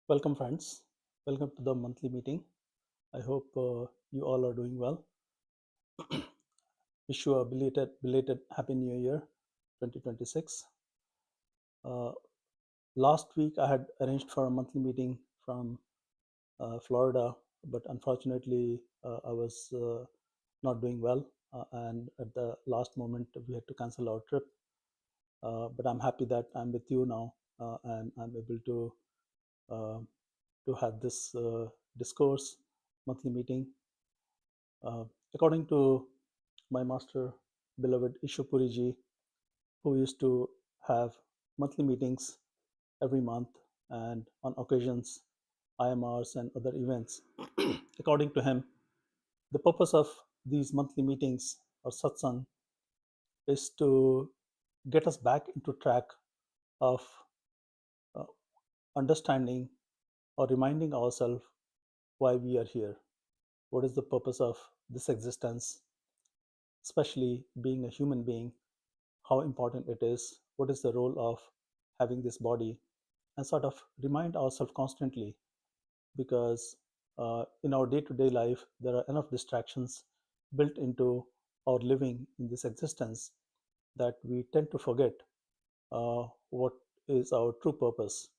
Welcome, friends. Welcome to the monthly meeting. I hope you all are doing well. Wish you a belated Happy New Year 2026. Uh, Last week, I had arranged for a monthly meeting from Florida, but unfortunately, I was not doing well. And at the last moment, we had to cancel our trip. But I'm happy that I'm with you now and I'm able uh, to have this discourse monthly meeting. Uh, According to my master, beloved Ishupuriji, who used to have monthly meetings every month and on occasions IMRs and other events. According to him, the purpose of these monthly meetings or satsang is to get us back into track of uh, understanding or reminding ourselves why we are here. What is the purpose of this existence, especially being a human being, how important it is, what is the role of having this body, and sort of remind ourselves constantly because in our day to day life, there are enough distractions built into our living in this existence that we tend to forget what is our true purpose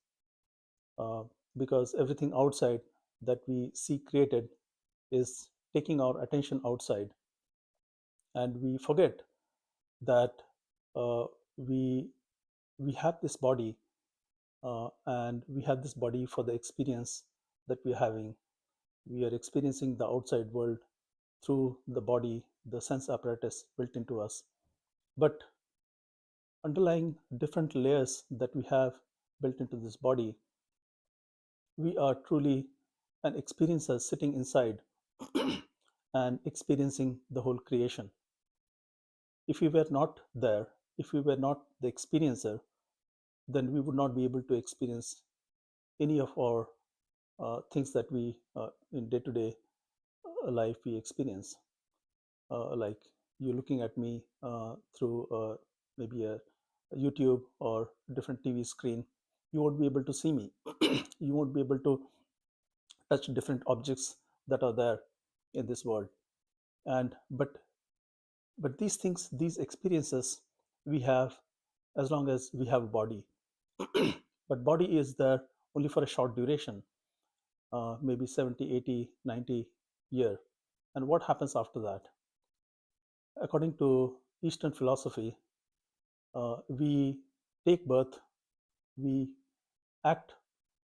uh, because everything outside that we see created is taking our attention outside, and we forget that uh, we we have this body and we have this body for the experience that we're having. We are experiencing the outside world through the body, the sense apparatus built into us. But underlying different layers that we have built into this body, we are truly an experiencer sitting inside and experiencing the whole creation. If we were not there, if we were not the experiencer, then we would not be able to experience any of our things that we in day to day life we experience. Like you looking at me through maybe a YouTube or different TV screen, you won't be able to see me. You won't be able to touch different objects that are there in this world. And but these things, these experiences, we have as long as we have a body. But body is there only for a short duration, maybe 70, 80, 90 year. And what happens after that? According to Eastern philosophy, we take birth, we act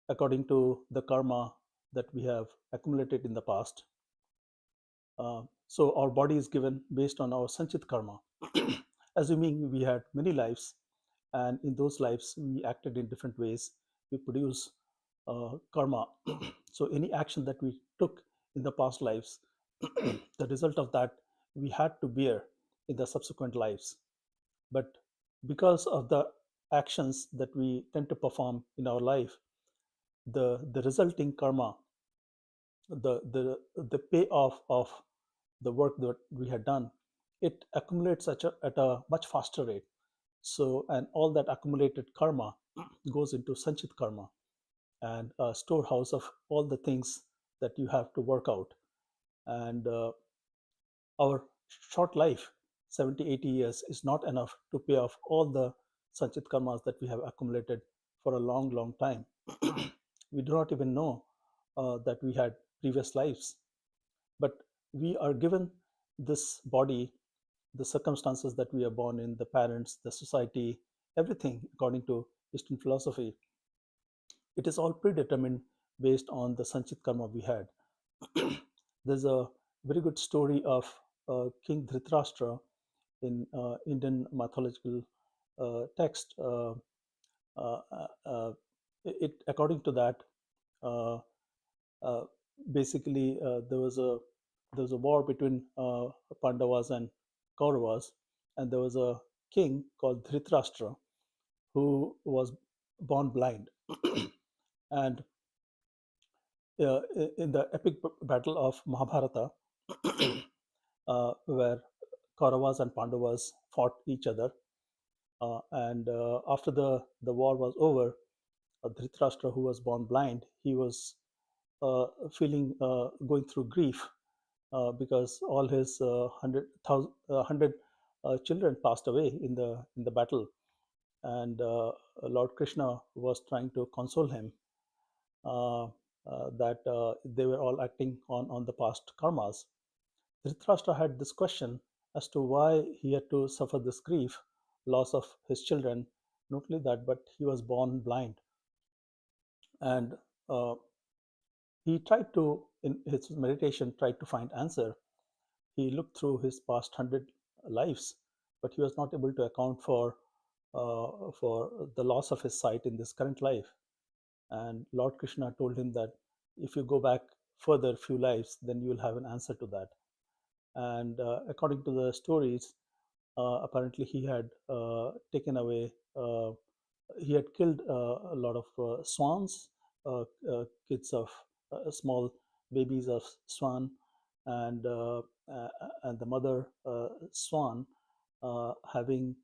according to the karma that we have accumulated in the past. So our body is given based on our sanchit karma. Assuming we had many lives, and in those lives we acted in different ways, we produce karma. So any action that we took in the past lives, the result of that we had to bear in the subsequent lives. But because of the actions that we tend to perform in our life, the resulting karma, the payoff of the work that we had done, it accumulates at a much faster rate. So, and all that accumulated karma goes into sanchit karma and a storehouse of all the things that you have to work out. And our short life, 70, 80 years, is not enough to pay off all the sanchit karmas that we have accumulated for a long, long time. We do not even know that we had previous lives, but we are given this body, the circumstances that we are born in, the parents, the society, everything according to Eastern philosophy. It is all predetermined based on the sanchit karma we had. There's a very good story of King Dhritarashtra in Indian mythological text. Uh, According to that, uh, uh, basically there was a war between Pandavas and Kauravas, and there was a king called Dhritarashtra who was born blind. And in the epic battle of Mahabharata, where Kauravas and Pandavas fought each other, and after the war was over, Dhritarashtra, who was born blind, he was feeling going through grief because all his 100 children passed away in the battle, and Lord Krishna was trying to console him uh, that they were all acting on the past karmas. Dhritarashtra had this question as to why he had to suffer this grief, loss of his children. Not only that, but he was born blind, and uh, he tried to, in his meditation, tried to find answer. He looked through his past 100 lives, but he was not able to account for the loss of his sight in this current life. And Lord Krishna told him that if you go back further few lives, then you will have an answer to that. And according to the stories, apparently he had taken away, he had killed a lot of swans, kids of small babies of swan, and the mother swan, having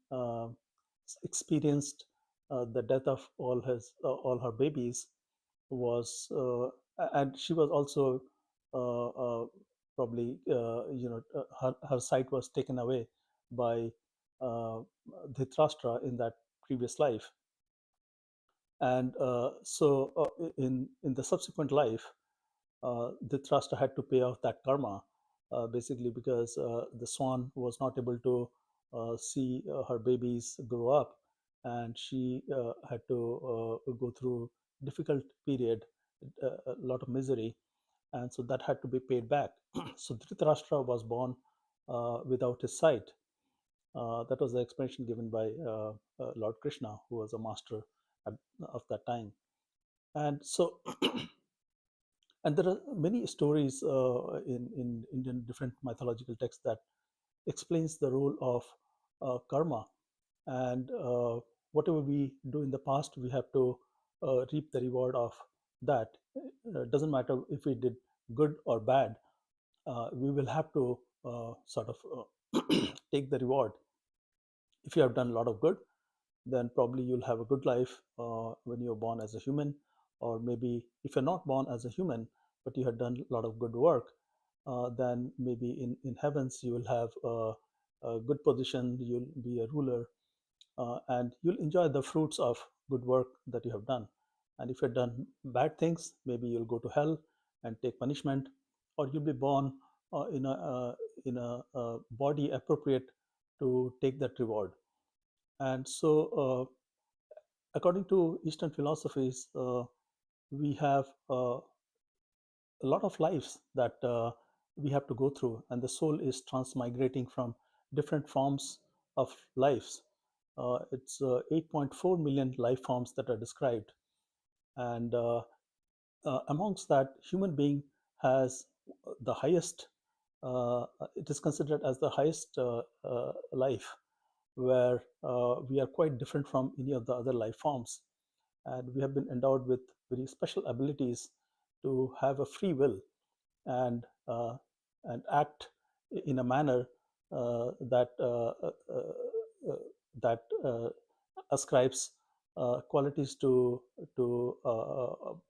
experienced the death of all her babies, was and she was also probably her sight was taken away by uh, Dhritarashtra in that previous life, and in the subsequent life, Dhritarashtra had to pay off that karma, basically because the swan was not able to see her babies grow up, and she had to go through difficult period, a lot of misery, and so that had to be paid back. So Dhritarashtra was born without his sight. That was the explanation given by Lord Krishna, who was a master at, of that time. And so, and there are many stories in Indian different mythological texts that explains the role of karma, and whatever we do in the past, we have to reap the reward of that. Doesn't matter if we did good or bad, we will have to sort of take the reward. If you have done a lot of good, then probably you'll have a good life when you're born as a human. Or maybe if you're not born as a human, but you have done a lot of good work, then maybe in heavens you will have a good position, you'll be a ruler, and you'll enjoy the fruits of good work that you have done. And if you've done bad things, maybe you'll go to hell and take punishment, or you'll be born in a body appropriate to take that reward. And so, according to Eastern philosophies, we have a lot of lives that we have to go through, and the soul is transmigrating from different forms of lives. It's 8.4 million life forms that are described, and amongst that, human being has the highest. It is considered as the highest life, where we are quite different from any of the other life forms, and we have been endowed with very special abilities to have a free will and act in a manner that that ascribes qualities to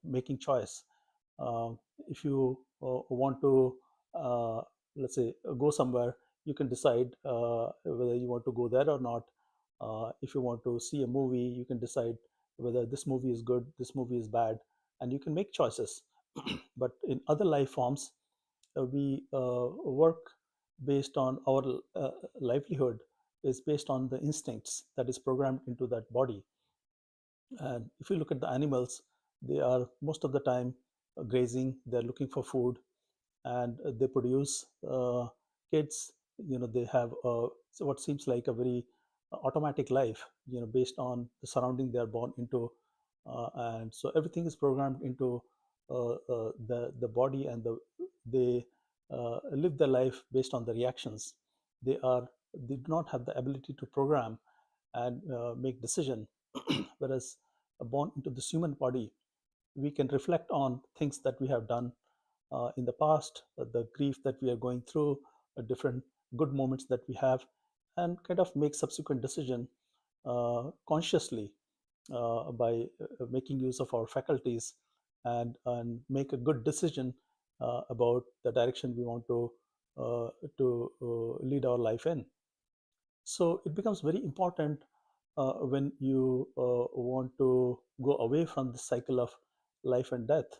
making choice. If you want to, uh, let's say, go somewhere, you can decide whether you want to go there or not. If you want to see a movie, you can decide whether this movie is good, this movie is bad, and you can make choices. But in other life forms, we work based on our livelihood is based on the instincts that is programmed into that body. And if you look at the animals, they are most of the time grazing, they're looking for food, and they produce kids. They have so what seems like a very automatic life, based on the surrounding they are born into. And so everything is programmed into the body, and they live their life based on the reactions. They do not have the ability to program and make decision. Whereas born into this human body, we can reflect on things that we have done in the past, the grief that we are going through, different good moments that we have, and kind of make subsequent decision consciously. by making use of our faculties and make a good decision about the direction we want to lead our life in. So it becomes very important when you want to go away from the cycle of life and death,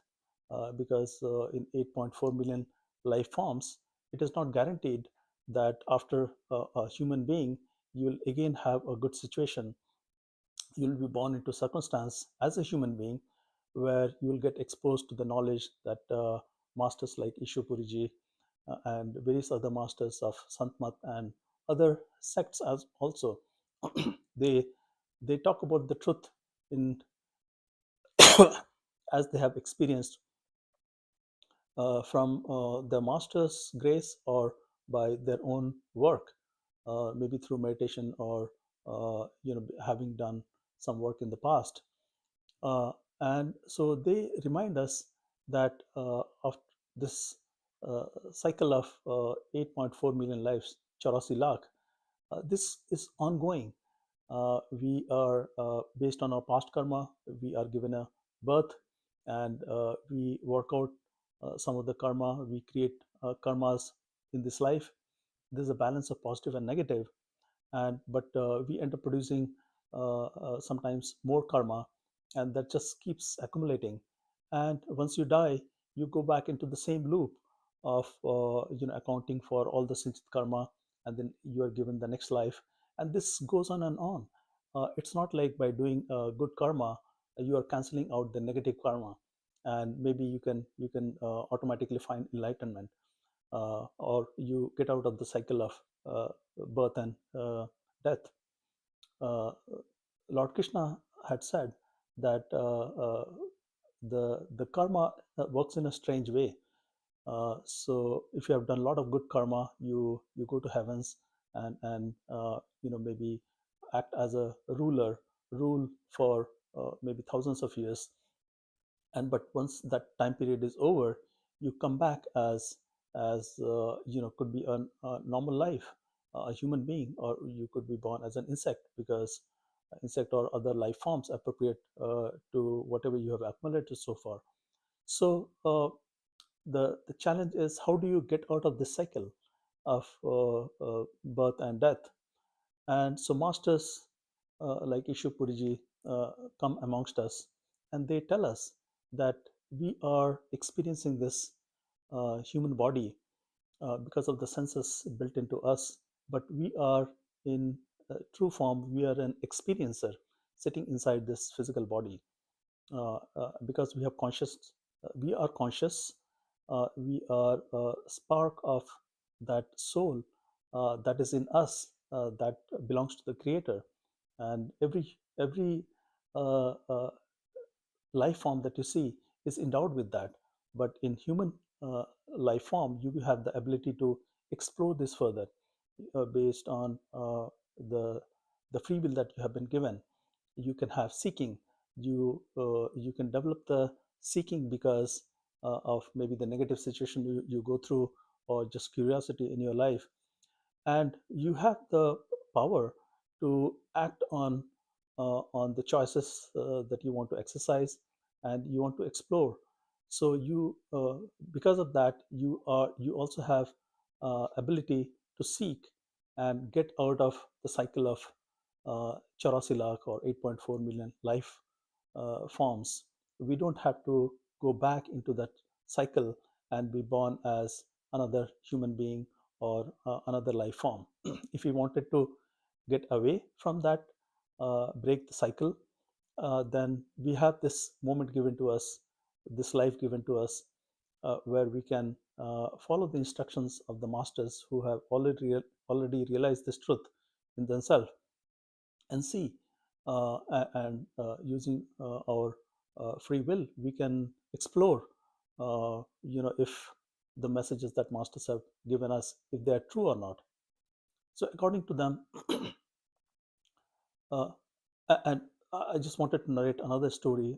because in 8.4 million life forms, it is not guaranteed that after a human being, you'll again have a good situation. You'll be born into circumstance as a human being where you will get exposed to the knowledge that masters like Ishupuriji and various other masters of Santmat and other sects as also they they talk about the truth in as they have experienced from the master's grace or by their own work, maybe through meditation or having done some work in the past. Uh, and so they remind us that of this cycle of 8.4 million lives, 84 lakh, this is ongoing. We are, based on our past karma, we are given a birth and we work out some of the karma, we create karmas in this life. There's a balance of positive and negative, and but we end up producing sometimes more karma, and that just keeps accumulating. And once you die, you go back into the same loop of accounting for all the sinchit karma, and then you are given the next life, and this goes on and on. It's not like by doing good karma you are canceling out the negative karma, and maybe you can automatically find enlightenment, or you get out of the cycle of birth and death. Uh, Lord Krishna had said that the karma works in a strange way. So if you have done a lot of good karma, you go to heavens and maybe act as a ruler, rule for maybe thousands of years, and but once that time period is over, you come back as could be a normal life, a human being, or you could be born as an insect, because insect or other life forms appropriate to whatever you have accumulated so far. So the challenge is, how do you get out of this cycle of birth and death? And so masters like Ishupuriji come amongst us, and they tell us that we are experiencing this human body because of the senses built into us, but we are in true form, we are an experiencer sitting inside this physical body, because we have conscious, we are conscious, we are a spark of that soul that is in us, that belongs to the creator. And every uh, uh, life form that you see is endowed with that. But in human life form, you have the ability to explore this further, based on the free will that you have been given. You can have seeking. You can develop the seeking because of maybe the negative situation you go through, or just curiosity in your life, and you have the power to act on the choices that you want to exercise and you want to explore. So you because of that, you also have ability to seek and get out of the cycle of 84 lakh or 8.4 million life forms. We don't have to go back into that cycle and be born as another human being or another life form. If we wanted to get away from that, break the cycle, then we have this moment given to us, this life given to us, where we can follow the instructions of the masters who have already realized this truth in themselves, and see, and using our free will, we can explore, if the messages that masters have given us, if they are true or not. So according to them, uh, and I just wanted to narrate another story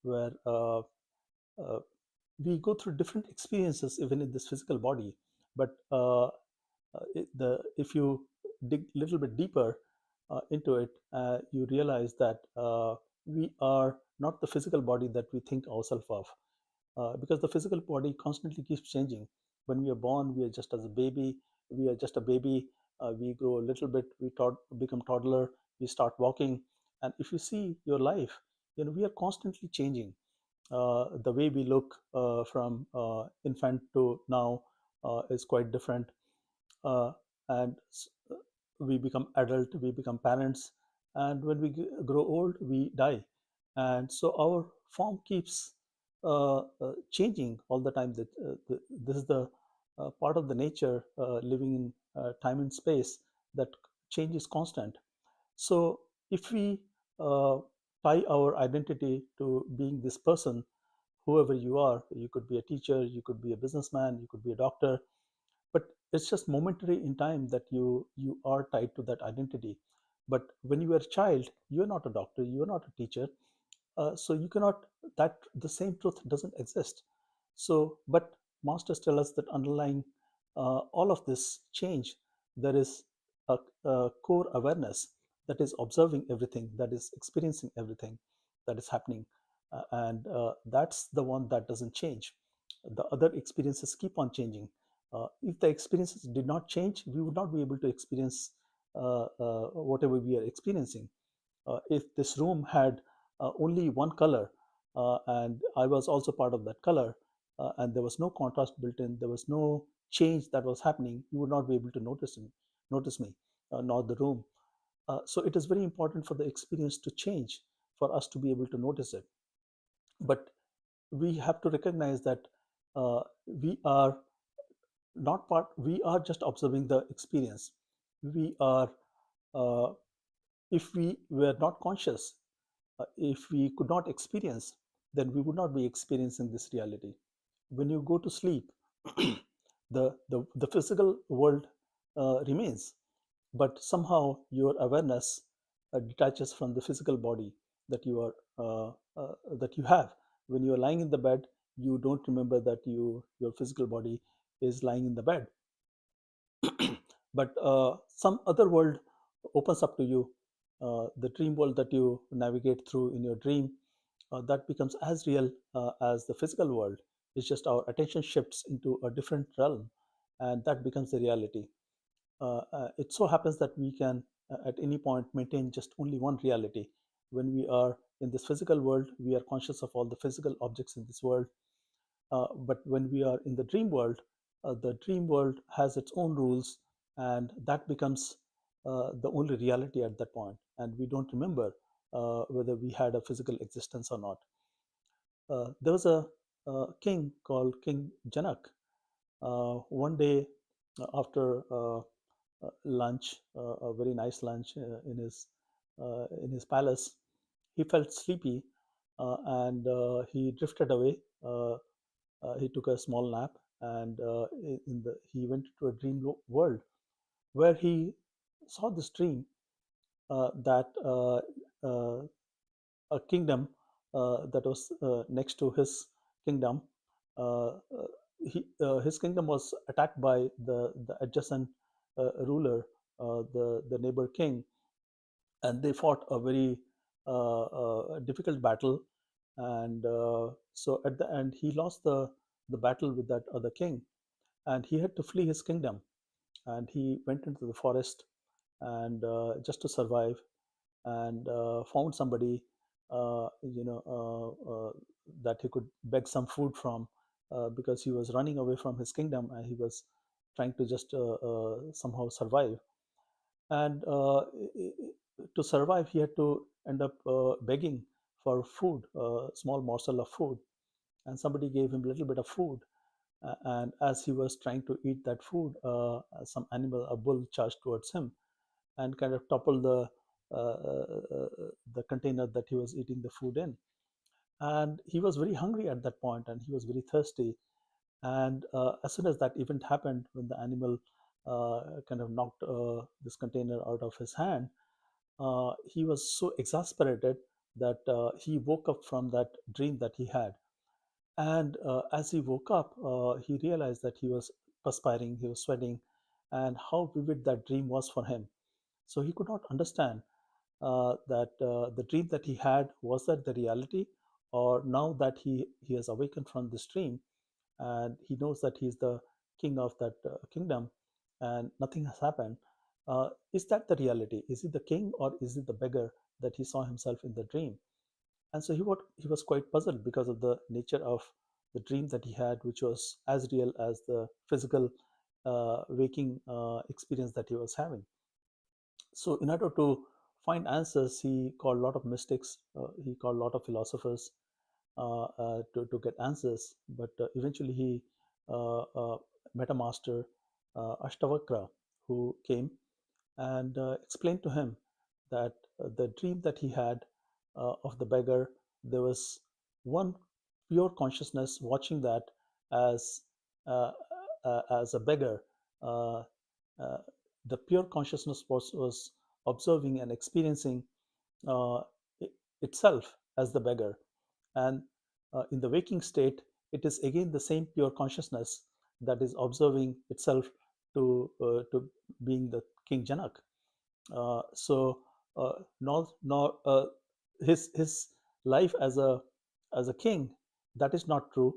where uh, we go through different experiences even in this physical body, but if you dig a little bit deeper, into it, you realize that we are not the physical body that we think ourselves of, because the physical body constantly keeps changing. When we are born, we are just as a baby. We are just a baby. We grow a little bit. We become toddler. We start walking. And if you see your life, we are constantly changing. The way we look from infant to now is quite different. uh, and we become adult, we become parents, and when we grow old, we die. And so our form keeps changing all the time. This is the part of the nature, living in time and space, that change is constant. So if we uh, tie our identity to being this person, whoever you are, you could be a teacher, you could be a businessman, you could be a doctor, but it's just momentary in time that you are tied to that identity. But when you are a child, you're not a doctor, you're not a teacher, so you cannot, that the same truth doesn't exist. So but masters tell us that underlying all of this change, there is a core awareness that is observing everything, that is experiencing everything that is happening, and that's the one that doesn't change. The other experiences keep on changing. If the experiences did not change, we would not be able to experience whatever we are experiencing. If this room had only one color, and I was also part of that color, and there was no contrast built in, there was no change that was happening, you would not be able to notice me, nor the room. So it is very important for the experience to change for us to be able to notice it. But we have to recognize that we are not part, we are just observing the experience. We are, uh, if we were not conscious, if we could not experience, then we would not be experiencing this reality. When you go to sleep, the physical world remains, but somehow your awareness detaches from the physical body that you are that you have. When you are lying in the bed, you don't remember that your physical body is lying in the bed, but some other world opens up to you, the dream world that you navigate through in your dream, that becomes as real as the physical world. It's just our attention shifts into a different realm, and that becomes the reality. It so happens that we can, at any point, maintain just only one reality. When we are in this physical world, we are conscious of all the physical objects in this world. But when we are in the dream world has its own rules, and that becomes the only reality at that point, and we don't remember whether we had a physical existence or not. There was a king called King Janak. One day, after lunch, a very nice lunch in his palace, he felt sleepy, and he drifted away. He took a small nap, and he went to a dream world where he saw this dream, that uh, a kingdom that was next to his kingdom. Uh, uh, his kingdom was attacked by the adjacent ruler, the neighbor king, and they fought a very difficult battle. And so at the end, he lost the battle with that other king, and he had to flee his kingdom. And he went into the forest, and just to survive, and found somebody, that he could beg some food from, because he was running away from his kingdom, and he was trying to just somehow survive. And to survive, he had to end up begging for food, a small morsel of food, and somebody gave him a little bit of food. And as he was trying to eat that food, some animal, a bull, charged towards him and kind of toppled the container that he was eating the food in. And he was very hungry at that point, and he was very thirsty. And as soon as that event happened, when the animal kind of knocked this container out of his hand, he was so exasperated that he woke up from that dream that he had. And as he woke up, he realized that he was perspiring, he was sweating, and how vivid that dream was for him. So he could not understand that the dream that he had, was that the reality, or now that he has awakened from this dream and he knows that he's the king of that kingdom and nothing has happened. Is that the reality? Is he the king or is it the beggar that he saw himself in the dream? And so he was quite puzzled because of the nature of the dream that he had, which was as real as the physical waking experience that he was having. So in order to find answers, he called a lot of mystics, he called a lot of philosophers to get answers. But eventually he met a master, Ashtavakra, who came and explained to him that the dream that he had of the beggar, there was one pure consciousness watching that as as a beggar. Uh, uh, the pure consciousness was observing and experiencing uh, itself as the beggar, and in the waking state, it is again the same pure consciousness that is observing itself to being the King Janak. So nor his life as a king, that is not true,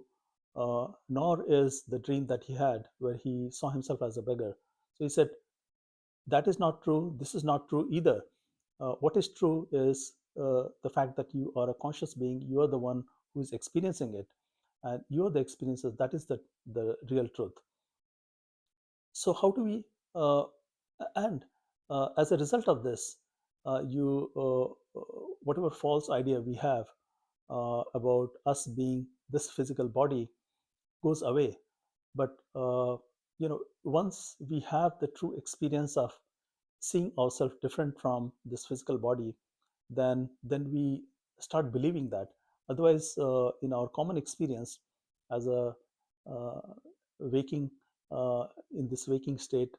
nor is the dream that he had where he saw himself as a beggar. So he said that is not true. This is not true either. What is true is the fact that you are a conscious being. You are the one who is experiencing it, and you are the experiencer. That is the real truth. So how do we and as a result of this, you whatever false idea we have about us being this physical body goes away. But once we have the true experience of seeing ourselves different from this physical body, then we start believing that. Otherwise, in our common experience as a uh, waking in this waking state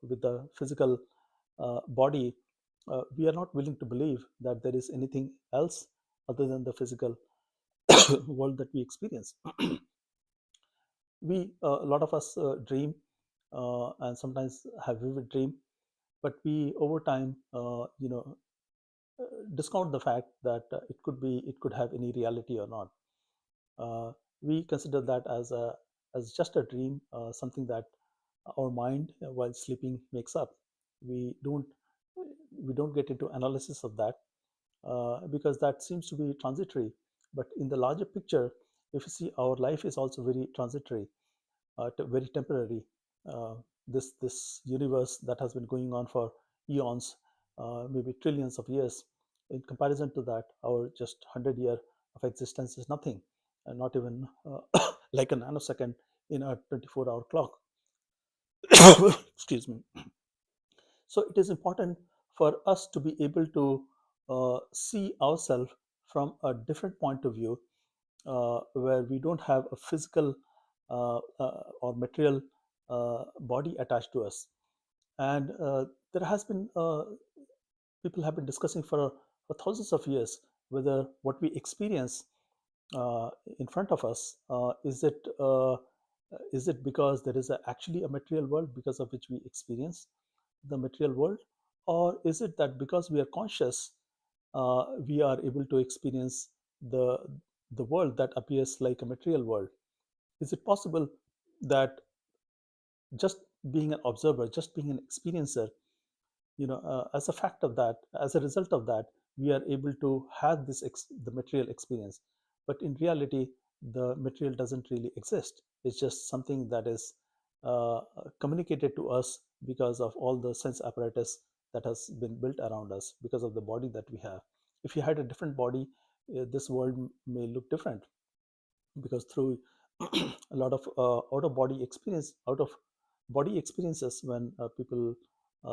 with the physical body, we are not willing to believe that there is anything else other than the physical world that we experience. We A lot of us dream and sometimes have vivid dream, but we over time discount the fact that it could have any reality or not. We consider that as just a dream, something that our mind while sleeping makes up. We don't we don't get into analysis of that because that seems to be transitory. But in the larger picture, if you see, our life is also very transitory, very temporary. Uh, this universe that has been going on for eons, maybe trillions of years, in comparison to that, our just 100 year of existence is nothing, and not even like a nanosecond in a 24-hour clock. Excuse me. So it is important for us to be able to see ourselves from a different point of view, where we don't have a physical or material body attached to us. And there has been people have been discussing for thousands of years whether what we experience uh, in front of us, is it because there is actually a material world because of which we experience the material world, or is it that because we are conscious, we are able to experience the the world that appears like a material world? Is it possible that just being an observer, just being an experiencer, as a fact of that, as a result of that, we are able to have the material experience? But in reality, the material doesn't really exist. It's just something that is uh, communicated to us because of all the sense apparatus that has been built around us because of the body that we have. If you had a different body, this world may look different, because through a lot of out of body experiences, when people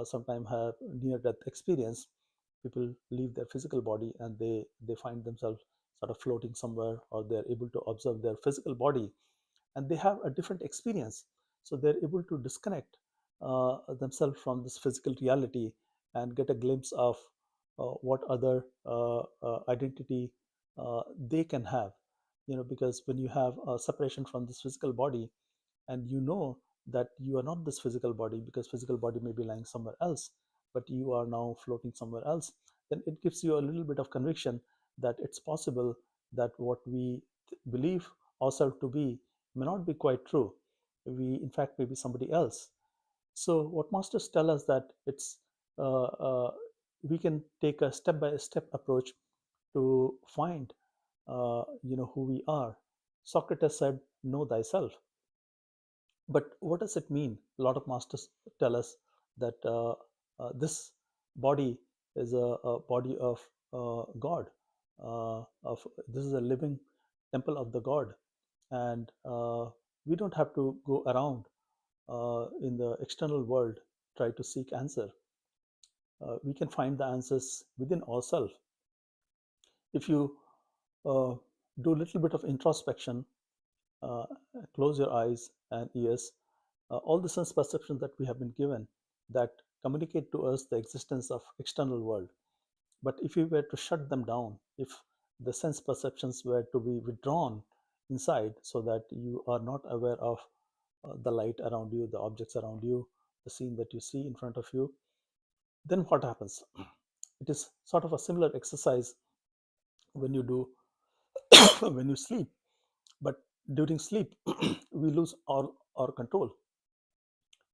sometimes have near death experience, people leave their physical body and they find themselves sort of floating somewhere, or they're able to observe their physical body and they have a different experience. So they're able to disconnect themselves from this physical reality and get a glimpse of what other identity they can have. Because when you have a separation from this physical body, and you know that you are not this physical body, because physical body may be lying somewhere else, but you are now floating somewhere else, then it gives you a little bit of conviction that it's possible that what we believe ourselves to be may not be quite true. We, in fact, may be somebody else. So, what masters tell us that it's uh, uh, we can take a step-by-step approach to find, who we are. Socrates said, "Know thyself." But what does it mean? A lot of masters tell us that this body is a body of God. Of This is a living temple of the God, and we don't have to go around in the external world try to seek answer. We can find the answers within ourselves. If you do a little bit of introspection, uh, close your eyes and ears, all the sense perceptions that we have been given that communicate to us the existence of external world. But if you were to shut them down, if the sense perceptions were to be withdrawn inside so that you are not aware of the light around you, the objects around you, the scene that you see in front of you, then what happens? It is sort of a similar exercise when you do when you sleep. But during sleep, we lose our control.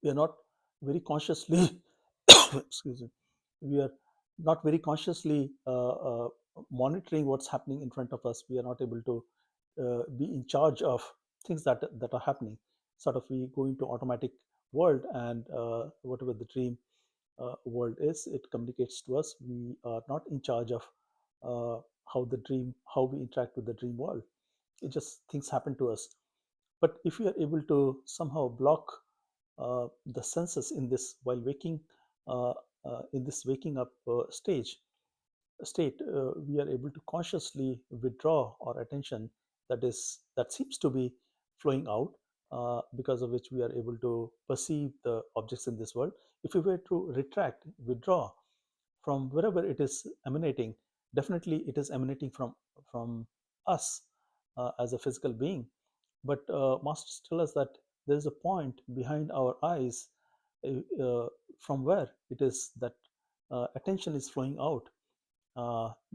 We are not very consciously, excuse me, we are not very consciously monitoring what's happening in front of us. We are not able to be in charge of things that are happening. Sort of, we go into automatic world, and whatever the dream world is, it communicates to us. We are not in charge of how we interact with the dream world. It just, things happen to us. But if we are able to somehow block the senses in this while waking, uh, in this waking up state, we are able to consciously withdraw our attention that seems to be flowing out, because of which we are able to perceive the objects in this world. If we were to withdraw from wherever it is emanating, definitely it is emanating from us as a physical being. But masters tell us that there is a point behind our eyes, from where it is that attention is flowing out.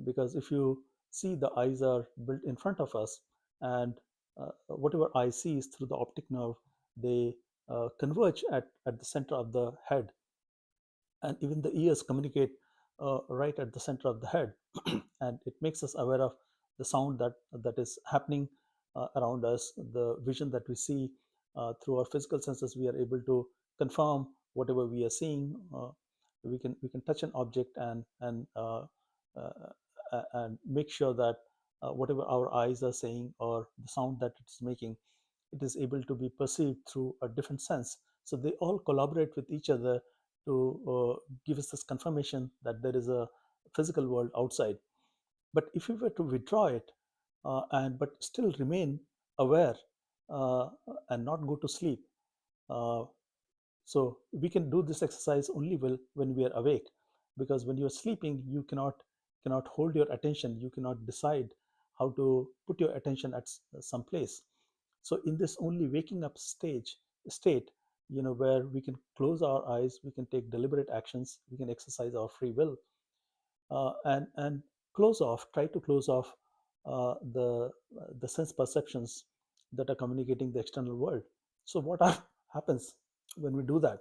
Because if you see, the eyes are built in front of us, and whatever eye sees through the optic nerve, they converge at the center of the head, and even the ears communicate right at the center of the head. And it makes us aware of the sound that is happening around us, the vision that we see through our physical senses. We are able to confirm whatever we are seeing. We can touch an object and make sure that whatever our eyes are saying, or the sound that it's making, it is able to be perceived through a different sense. So they all collaborate with each other to give us this confirmation that there is a physical world outside. But if we were to withdraw it, and but still remain aware, uh, and not go to sleep, uh, so we can do this exercise only when we are awake, because when you're sleeping, you cannot hold your attention. You cannot decide how to put your attention at some place. So in this only waking up state, where we can close our eyes, we can take deliberate actions, we can exercise our free will, and try to close off the sense perceptions that are communicating the external world. So what happens when we do that?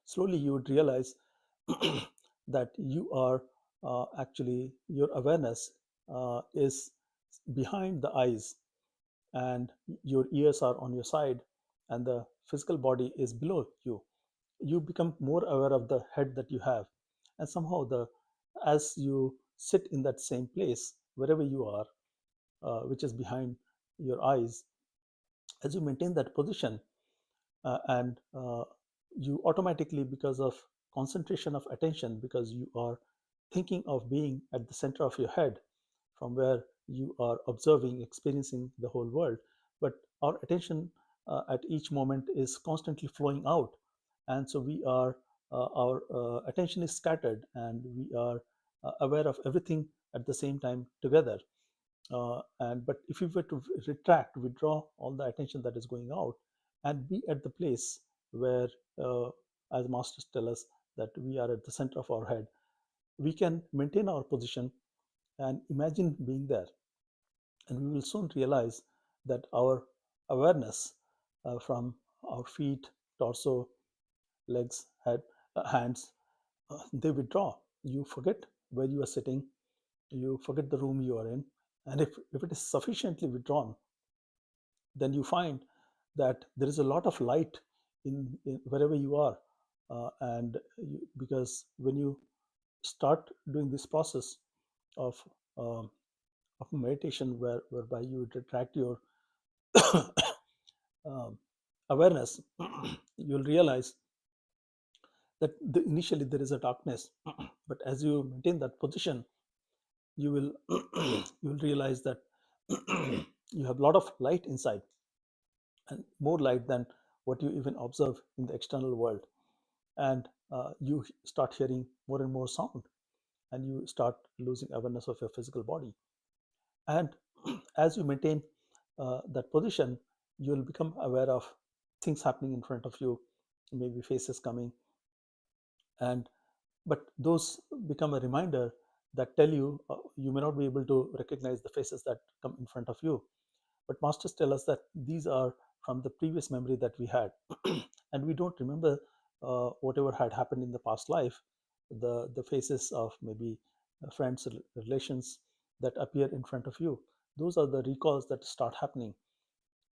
Slowly you would realize that you are actually, your awareness is behind the eyes, and your ears are on your side, and the physical body is below you. You become more aware of the head that you have, and somehow, the as you sit in that same place wherever you are, which is behind your eyes, as you maintain that position, and you automatically, because of concentration of attention, because you are thinking of being at the center of your head, from where you are observing, experiencing the whole world. But our attention at each moment is constantly flowing out, and so our attention is scattered, and we are aware of everything at the same time together. And but if you were to withdraw all the attention that is going out, and be at the place where, as masters tell us, that we are at the center of our head, we can maintain our position and imagine being there. And we will soon realize that our awareness from our feet, torso, legs, head, hands, they withdraw. You forget where you are sitting, you forget the room you are in. And if it is sufficiently withdrawn, then you find that there is a lot of light in wherever you are. Because when you start doing this process of um, meditation, whereby you retract your um, awareness, you'll realize that initially there is a darkness, but as you maintain that position, you will you will realize that you have a lot of light inside, and more light than what you even observe in the external world. And you start hearing more and more sound, and you start losing awareness of your physical body. And as you maintain that position, you will become aware of things happening in front of you, maybe faces coming, and but those become a reminder that tell you you may not be able to recognize the faces that come in front of you, but masters tell us that these are from the previous memory that we had. And we don't remember whatever had happened in the past life, the faces of maybe friends, relations that appear in front of you. Those are the recalls that start happening.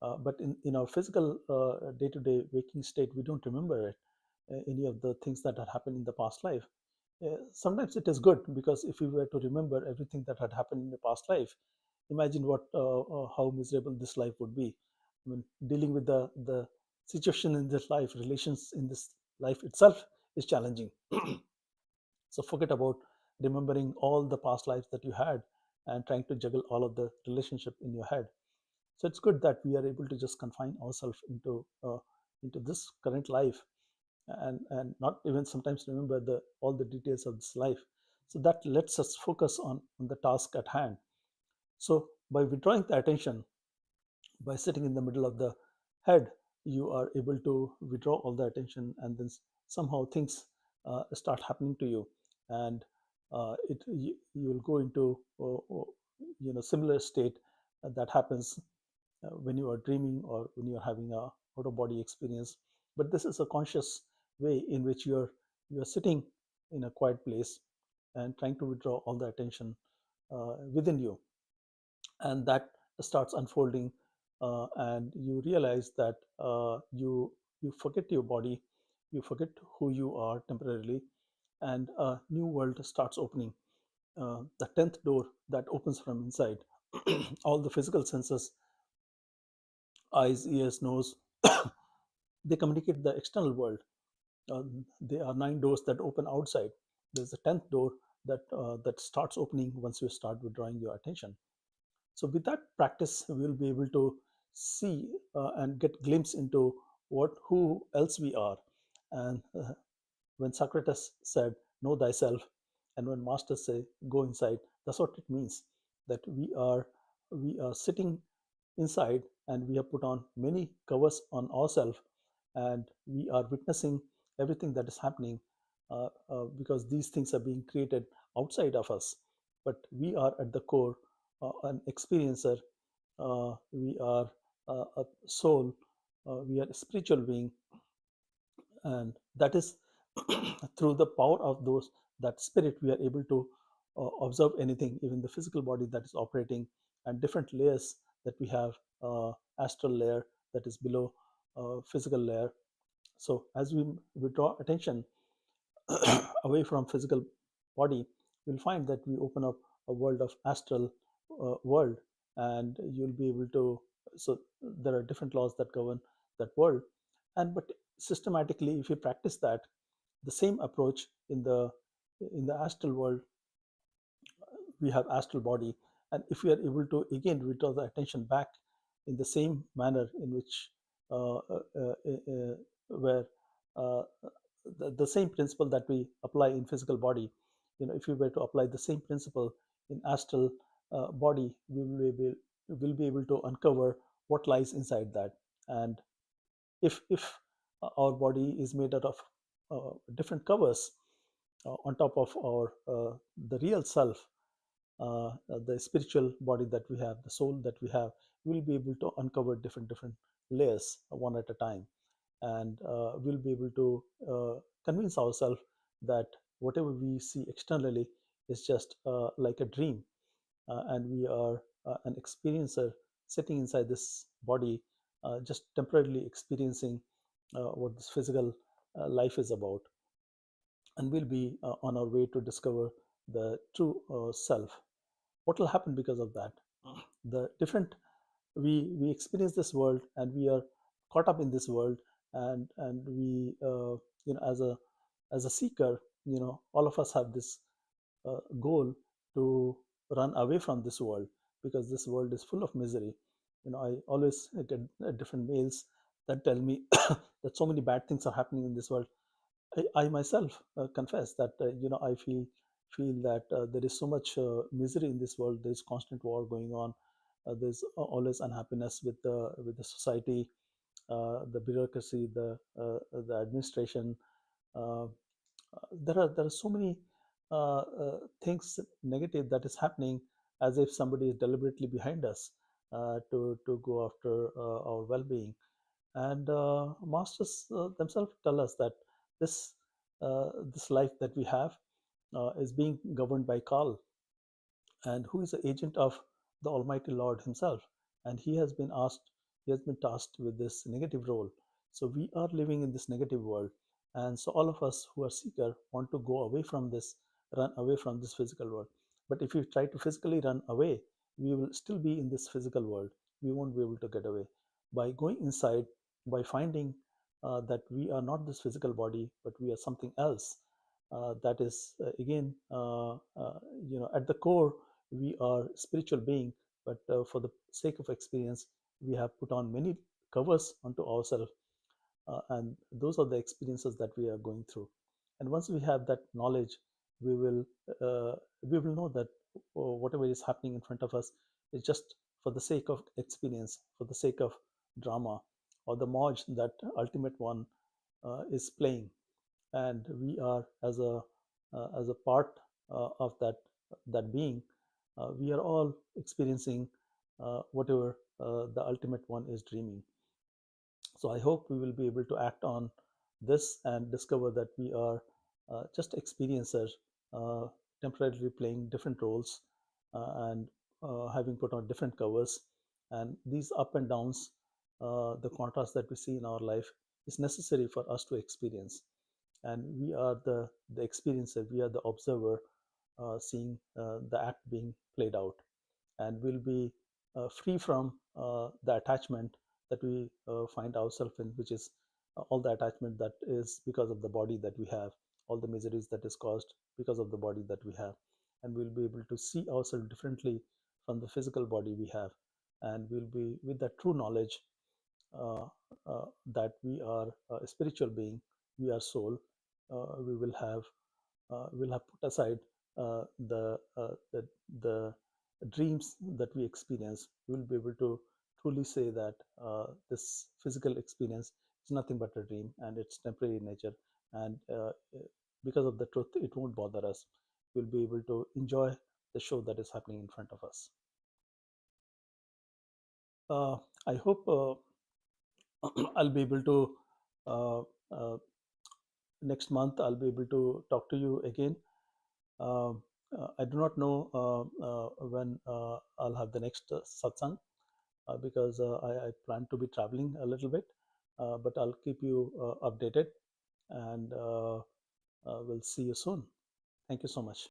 But in our physical day-to-day waking state, we don't remember it, any of the things that had happened in the past life. Sometimes it is good, because if we were to remember everything that had happened in the past life, imagine what how miserable this life would be. I mean, dealing with the situation in this life, relations in this life itself is challenging. So forget about remembering all the past lives that you had and trying to juggle all of the relationship in your head. So it's good that we are able to just confine ourselves into this current life, and not even sometimes remember the all the details of this life. So that lets us focus on the task at hand. So by withdrawing the attention, by sitting in the middle of the head, you are able to withdraw all the attention, and then somehow things start happening to you. And you will go into similar state that happens when you are dreaming, or when you are having a out of body experience. But this is a conscious way in which you are sitting in a quiet place and trying to withdraw all the attention within you, and that starts unfolding, and you realize that you forget your body, you forget who you are temporarily, and a new world starts opening. The 10th door that opens from inside. All the physical senses, eyes, ears, nose, they communicate the external world. There are 9 doors that open outside. There's a 10th door that starts opening once you start withdrawing your attention. So with that practice, we will be able to see and get glimpse into who else we are. And when Socrates said, "Know thyself," and when masters say, "Go inside," that's what it means. That we are sitting inside, and we have put on many covers on ourselves, and we are witnessing everything that is happening, because these things are being created outside of us. But we are at the core an experiencer. We are a soul. We are a spiritual being, and that is through the power of those that spirit we are able to observe anything, even the physical body that is operating, and different layers that we have. Astral layer that is below physical layer. So as we withdraw attention away from physical body, you'll find that we open up a world of astral world, and you'll be able to. So there are different laws that govern that world, and but systematically, if you practice that, the same approach in the astral world, we have astral body, and if we are able to again withdraw the attention back in the same manner in which where uh, the same principle that we apply in physical body, if we were to apply the same principle in astral body, we will be able to uncover what lies inside that. And if our body is made out of different covers on top of our the real self, the spiritual body that we have, the soul that we have. We'll be able to uncover different layers one at a time, and we'll be able to convince ourselves that whatever we see externally is just like a dream, and we are an experiencer sitting inside this body, just temporarily experiencing what this physical life is about. And we'll be on our way to discover the true self. What will happen because of that? The different we experience this world, and we are caught up in this world, and we as a seeker, all of us have this goal to run away from this world, because this world is full of misery. I always get different mails that tell me that so many bad things are happening in this world. I myself confess that I feel that there is so much misery in this world. There's constant war going on. There's always unhappiness with the society, the bureaucracy, the administration. Uh, there are so many things negative that is happening, as if somebody is deliberately behind us to go after our well-being. And masters themselves tell us that this life that we have is being governed by Kal, and who is the agent of the Almighty Lord Himself. And he has been tasked with this negative role. So we are living in this negative world. And so all of us who are seeker want to go away from this, run away from this physical world. But if we try to physically run away, we will still be in this physical world. We won't be able to get away. By going inside, by finding that we are not this physical body, but we are something else, that is again, at the core, we are spiritual being, but for the sake of experience, we have put on many covers onto ourselves, and those are the experiences that we are going through. And once we have that knowledge, we will we will know that whatever is happening in front of us is just for the sake of experience, for the sake of drama, or the moj that ultimate one is playing. And we are as a part of that being, we are all experiencing whatever the ultimate one is dreaming. So I hope we will be able to act on this and discover that we are just experiencers, uh, temporarily playing different roles, and having put on different covers. And these up and downs, the contrast that we see in our life, is necessary for us to experience. And we are the experiencer, we are the observer, seeing the act being played out, and we'll be free from the attachment that we find ourselves in, which is all the attachment that is because of the body that we have, all the miseries that is caused because of the body that we have. And we'll be able to see ourselves differently from the physical body we have, and we'll be with that true knowledge, uh, that we are a spiritual being, we are soul. We will have put aside the dreams that we experience. We will be able to truly say that this physical experience is nothing but a dream, and it's temporary in nature. And because of the truth, it won't bother us. We'll be able to enjoy the show that is happening in front of us. Uh, I hope I'll be able to uh, uh, next month. I'll be able to talk to you again. I do not know when I'll have the next satsang, because I plan to be traveling a little bit, but I'll keep you updated, and we'll see you soon. Thank you so much.